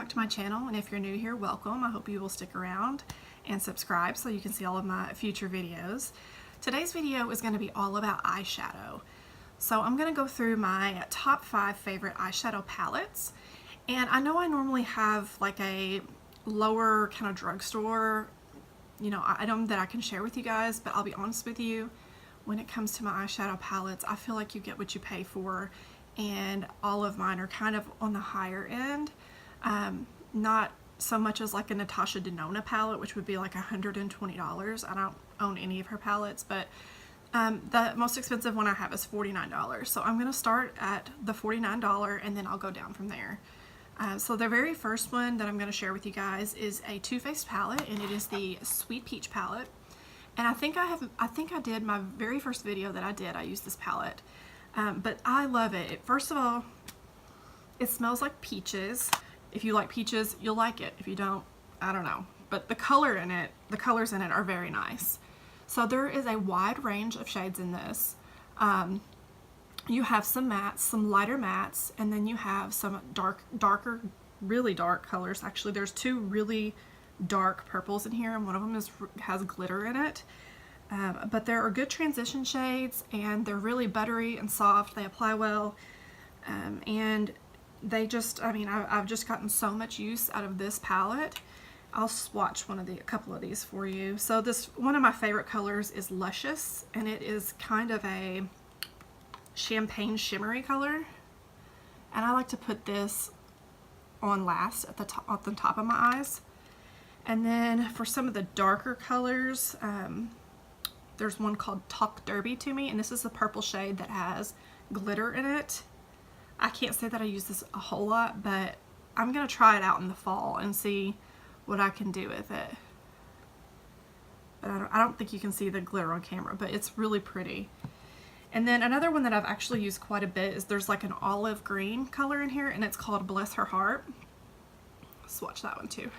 back to my channel, and if you're new here, welcome. I hope you will stick around and subscribe so you can see all of my future videos. Today's video is going to be all about eyeshadow. So I'm going to go through my top 5 favorite eyeshadow palettes, and I know I normally have like a lower kind of drugstore, item that I can share with you guys, but I'll be honest with you, when it comes to my eyeshadow palettes, I feel like you get what you pay for, and all of mine are kind of on the higher end. Not so much as like a Natasha Denona palette, which would be like $120. I don't own any of her palettes, but the most expensive one I have is $49. So I'm going to start at the $49 and then I'll go down from there. So the very first one that I'm going to share with you guys is a Too Faced palette, and it is the Sweet Peach palette. And I think I did my very first video that I used this palette. But I love it. First of all, it smells like peaches. If you like peaches, you'll like it. If you don't, I don't know. But the colors in it are very nice. So there is a wide range of shades in this. You have some mattes, some lighter mattes, and then you have some darker, really dark colors. Actually, there's 2 really dark purples in here, and one of them has glitter in it. But there are good transition shades, and they're really buttery and soft. They apply well, and they just, I've just gotten so much use out of this palette. I'll swatch a couple of these for you. So one of my favorite colors is Luscious, and it is kind of a champagne shimmery color, and I like to put this on last at the top of my eyes. And then for some of the darker colors, there's one called Talk Derby to Me, and this is the purple shade that has glitter in it. I can't say that I use this a whole lot, but I'm going to try it out in the fall and see what I can do with it. But I don't think you can see the glitter on camera, but it's really pretty. And then another one that I've actually used quite a bit is there's like an olive green color in here, and it's called Bless Her Heart. Swatch that one too.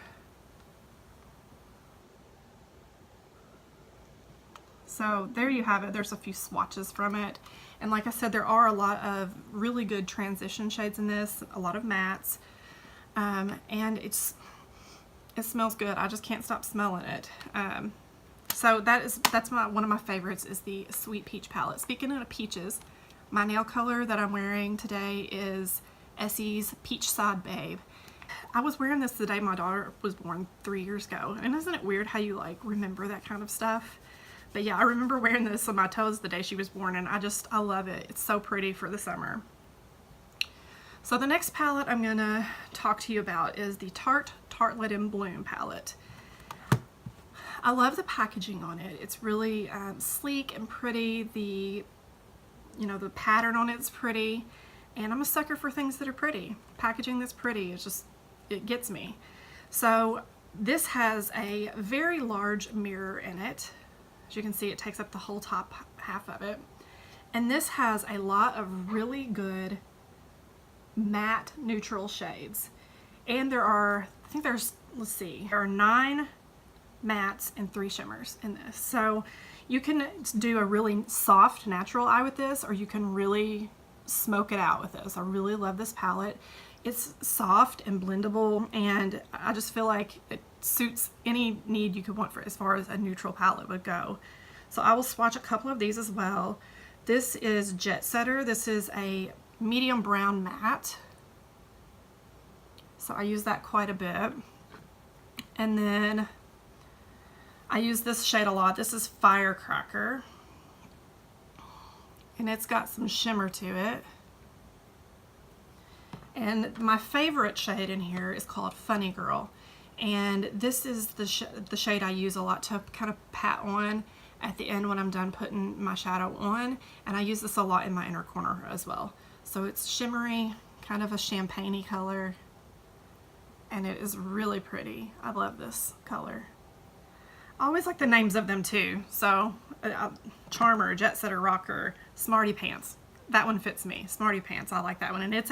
So there you have it. There's a few swatches from it. And like I said, there are a lot of really good transition shades in this, a lot of mattes. And it smells good. I just can't stop smelling it. So that's one of my favorites is the Sweet Peach palette. Speaking of peaches, my nail color that I'm wearing today is Essie's Peach Side Babe. I was wearing this the day my daughter was born 3 years ago. And isn't it weird how you like remember that kind of stuff? But yeah, I remember wearing this on my toes the day she was born, and I love it. It's so pretty for the summer. So the next palette I'm gonna talk to you about is the Tarte Tartelette in Bloom palette. I love the packaging on it. It's really sleek and pretty. The pattern on it's pretty, and I'm a sucker for things that are pretty. Packaging that's pretty, it gets me. So this has a very large mirror in it. As you can see, it takes up the whole top half of it. And this has a lot of really good matte neutral shades. And there are 9 mattes and 3 shimmers in this. So you can do a really soft natural eye with this, or you can really smoke it out with this. I really love this palette. It's soft and blendable, and I just feel like it suits any need you could want for as far as a neutral palette would go. So I will swatch a couple of these as well. This is Jet Setter. This is a medium brown matte. So I use that quite a bit. And then I use this shade a lot. This is Firecracker. And it's got some shimmer to it. And my favorite shade in here is called Funny Girl. And this is the shade I use a lot to kind of pat on at the end when I'm done putting my shadow on. And I use this a lot in my inner corner as well. So it's shimmery, kind of a champagne-y color. And it is really pretty. I love this color. I always like the names of them too. So Charmer, Jet Setter, Rocker, Smarty Pants. That one fits me. Smarty Pants, I like that one. And it's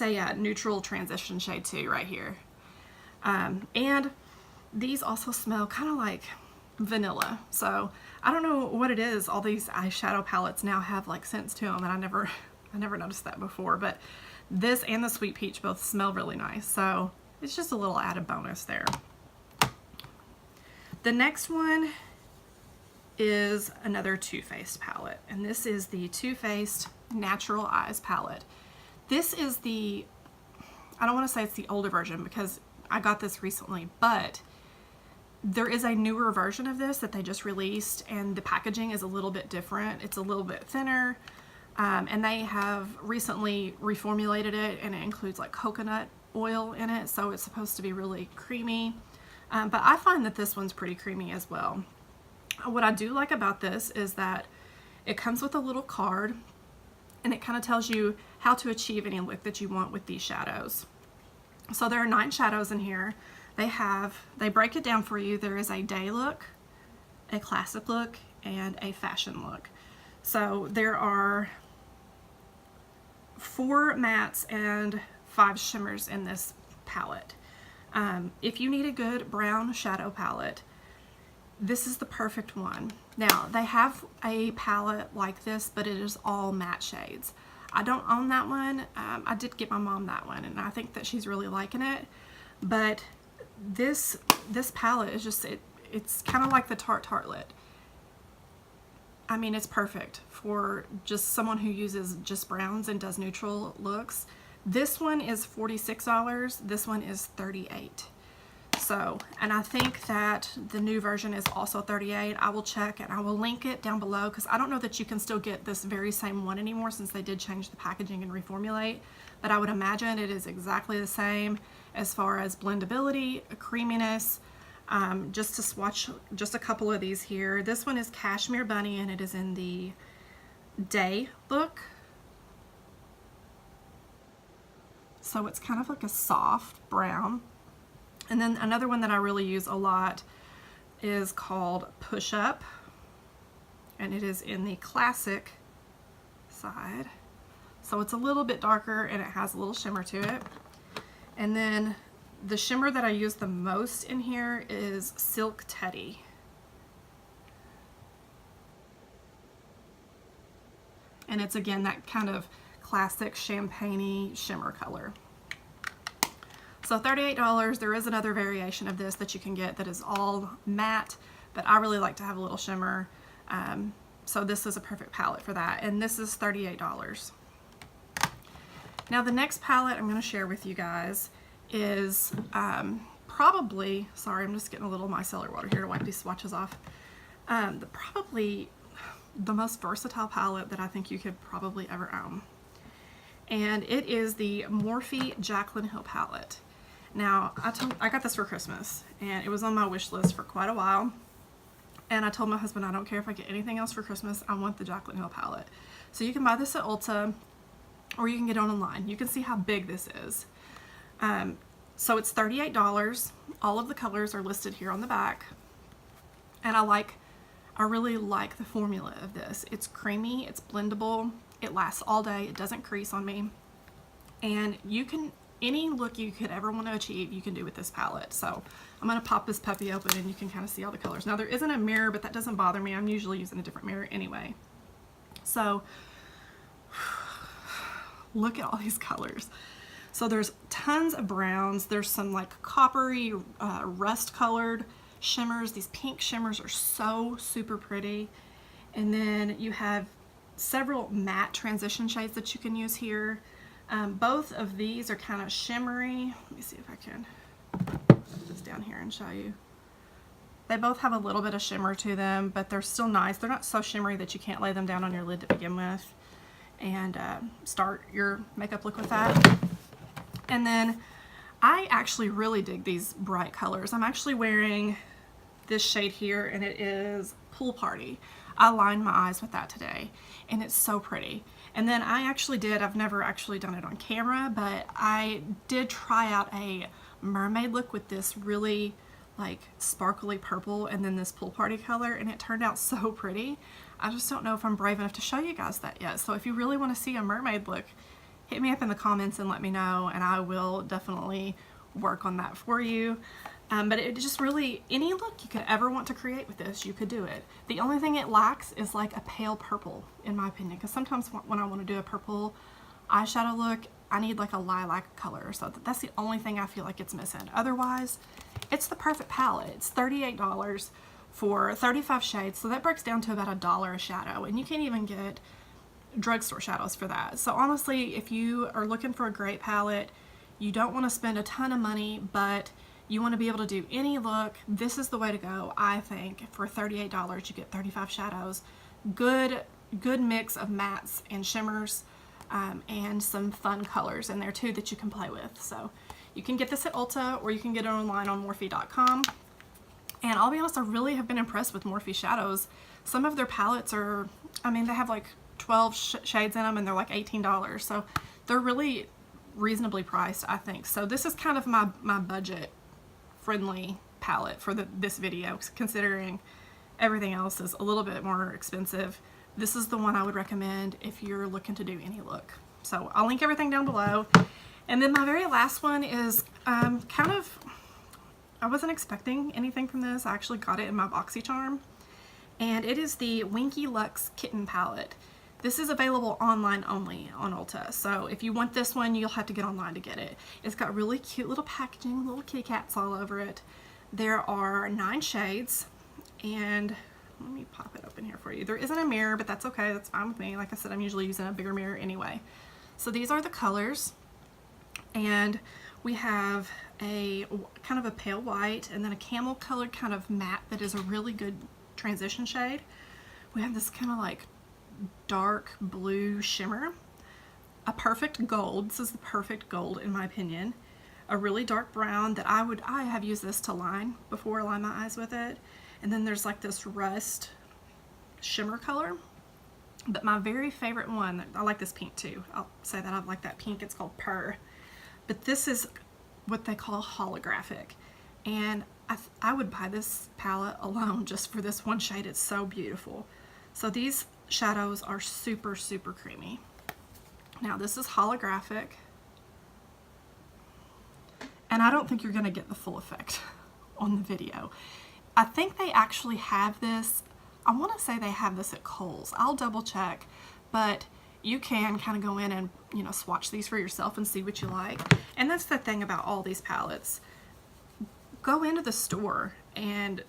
a neutral transition shade too right here. And these also smell kind of like vanilla. So I don't know what it is. All these eyeshadow palettes now have like scents to them, and I never noticed that before. But this and the Sweet Peach both smell really nice. So it's just a little added bonus there. The next one is another Too Faced palette, and this is the Too Faced Natural Eyes palette. This is the, I don't want to say it's the older version because I got this recently, but there is a newer version of this that they just released, and the packaging is a little bit different. It's a little bit thinner, and they have recently reformulated it, and it includes like coconut oil in it, so it's supposed to be really creamy. But I find that this one's pretty creamy as well. What I do like about this is that it comes with a little card, and it kind of tells you how to achieve any look that you want with these shadows. So there are 9 shadows in here. They break it down for you. There is a day look, a classic look, and a fashion look. So there are 4 mattes and 5 shimmers in this palette. If you need a good brown shadow palette, this is the perfect one. Now, they have a palette like this, but it is all matte shades. I don't own that one. I did get my mom that one, and I think that she's really liking it. But this palette is just, it's kind of like the Tarte Tartelette. I mean, it's perfect for just someone who uses just browns and does neutral looks. This one is $46. This one is $38. So, and I think that the new version is also $38. I will check and I will link it down below because I don't know that you can still get this very same one anymore since they did change the packaging and reformulate. But I would imagine it is exactly the same as far as blendability, creaminess. Just to swatch just a couple of these here. This one is Cashmere Bunny, and it is in the Day look. So it's kind of like a soft brown. And then another one that I really use a lot is called Push Up, and it is in the classic side. So it's a little bit darker and it has a little shimmer to it. And then the shimmer that I use the most in here is Silk Teddy. And it's again that kind of classic champagne-y shimmer color. So $38. There is another variation of this that you can get that is all matte, but I really like to have a little shimmer. So this is a perfect palette for that, and this is $38. Now the next palette I'm going to share with you guys is probably, sorry, I'm just getting a little micellar water here to wipe these swatches off. Probably the most versatile palette that I think you could probably ever own. And it is the Morphe Jaclyn Hill palette. Now, I got this for Christmas, and it was on my wish list for quite a while. And I told my husband, I don't care if I get anything else for Christmas, I want the Jaclyn Hill palette. So you can buy this at Ulta, or you can get it online. You can see how big this is. So it's $38. All of the colors are listed here on the back. And I really like the formula of this. It's creamy, it's blendable, it lasts all day, it doesn't crease on me. And you can, any look you could ever want to achieve, you can do with this palette. So I'm going to pop this puppy open and you can kind of see all the colors. Now there isn't a mirror, but that doesn't bother me. I'm usually using a different mirror anyway. So look at all these colors. So there's tons of browns. There's some like coppery, rust colored shimmers. These pink shimmers are so super pretty. And then you have several matte transition shades that you can use here. Both of these are kind of shimmery. Let me see if I can put this down here and show you. They both have a little bit of shimmer to them, but they're still nice. They're not so shimmery that you can't lay them down on your lid to begin with and start your makeup look with that. And then I actually really dig these bright colors. I'm actually wearing this shade here, and it is Pool Party. I lined my eyes with that today, and it's so pretty. And then I actually did, I've never actually done it on camera, but I did try out a mermaid look with this really like sparkly purple and then this Pool Party color, and it turned out so pretty. I just don't know if I'm brave enough to show you guys that yet. So if you really want to see a mermaid look, hit me up in the comments and let me know, and I will definitely work on that for you. But it just really, any look you could ever want to create with this, you could do it. The only thing it lacks is like a pale purple, in my opinion, because sometimes when I want to do a purple eyeshadow look, I need like a lilac color. So that's the only thing I feel like it's missing. Otherwise, it's the perfect palette. It's $38 for 35 shades. So that breaks down to about $1 a shadow. And you can't even get drugstore shadows for that. So honestly, if you are looking for a great palette, you don't want to spend a ton of money, but you want to be able to do any look, this is the way to go. I think for $38 you get 35 shadows, good mix of mattes and shimmers, and some fun colors in there too that you can play with. So you can get this at Ulta, or you can get it online on Morphe.com. And I'll be honest, I really have been impressed with Morphe shadows. Some of their palettes are, I mean, they have like 12 shades in them and they're like $18. So they're really reasonably priced, I think. So this is kind of my budget friendly palette for this video, considering everything else is a little bit more expensive. This is the one I would recommend if you're looking to do any look. So I'll link everything down below. And then my very last one is kind of, I wasn't expecting anything from this. I actually got it in my BoxyCharm. And it is the Winky Luxe Kitten palette. This is available online only on Ulta. So if you want this one, you'll have to get online to get it. It's got really cute little packaging, little kitty cats all over it. There are 9 shades, and let me pop it open here for you. There isn't a mirror, but that's okay. That's fine with me. Like I said, I'm usually using a bigger mirror anyway. So these are the colors, and we have a kind of a pale white and then a camel colored kind of matte that is a really good transition shade. We have this kind of like dark blue shimmer, a perfect gold. This is the perfect gold in my opinion. A really dark brown that I have used this to line my eyes with it. And then there's like this rust shimmer color. But my very favorite one, I like this pink too. I'll say that I like that pink. It's called Purr. But this is what they call holographic. And I would buy this palette alone just for this one shade. It's so beautiful. So these shadows are super, super creamy. Now this is holographic. And I don't think you're going to get the full effect on the video. I think they actually have this, I want to say they have this at Kohl's. I'll double check, but you can kind of go in and, you know, swatch these for yourself and see what you like. And that's the thing about all these palettes. Go into the store and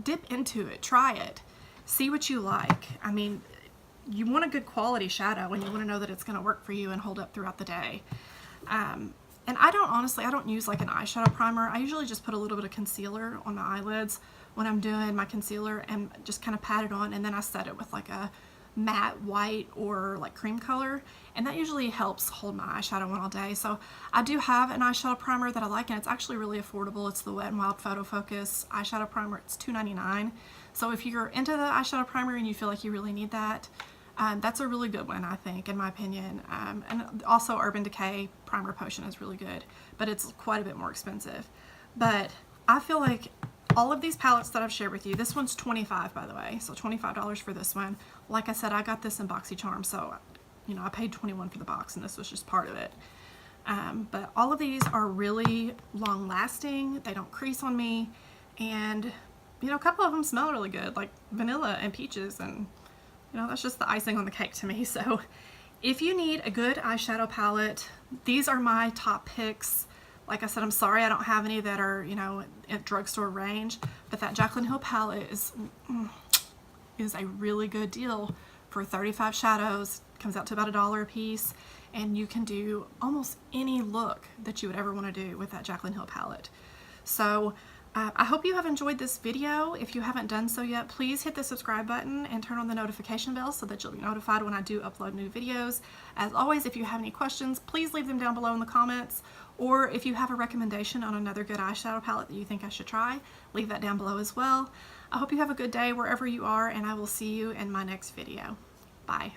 dip into it, try it, see what you like. I mean, you want a good quality shadow and you want to know that it's going to work for you and hold up throughout the day. And I don't use like an eyeshadow primer. I usually just put a little bit of concealer on my eyelids when I'm doing my concealer and just kind of pat it on, and then I set it with like a matte white or like cream color, and that usually helps hold my eyeshadow on all day. So I do have an eyeshadow primer that I like, and it's actually really affordable. It's the Wet n Wild Photo Focus eyeshadow primer. It's $2.99. So if you're into the eyeshadow primer and you feel like you really need that, that's a really good one, I think, in my opinion. And also Urban Decay Primer Potion is really good, but it's quite a bit more expensive. But I feel like all of these palettes that I've shared with you, this one's $25, by the way, so $25 for this one. Like I said, I got this in BoxyCharm, so, you know, I paid $21 for the box, and this was just part of it. But all of these are really long lasting. They don't crease on me, and, you know, a couple of them smell really good, like vanilla and peaches, and you know, that's just the icing on the cake to me. So if you need a good eyeshadow palette, these are my top picks. Like I said, I'm sorry I don't have any that are, you know, at drugstore range, but that Jaclyn Hill palette is a really good deal for 35 shadows. Comes out to about $1 a piece, and you can do almost any look that you would ever want to do with that Jaclyn Hill palette. So I hope you have enjoyed this video. If you haven't done so yet, please hit the subscribe button and turn on the notification bell so that you'll be notified when I do upload new videos. As always, if you have any questions, please leave them down below in the comments, or if you have a recommendation on another good eyeshadow palette that you think I should try, leave that down below as well. I hope you have a good day wherever you are, and I will see you in my next video. Bye.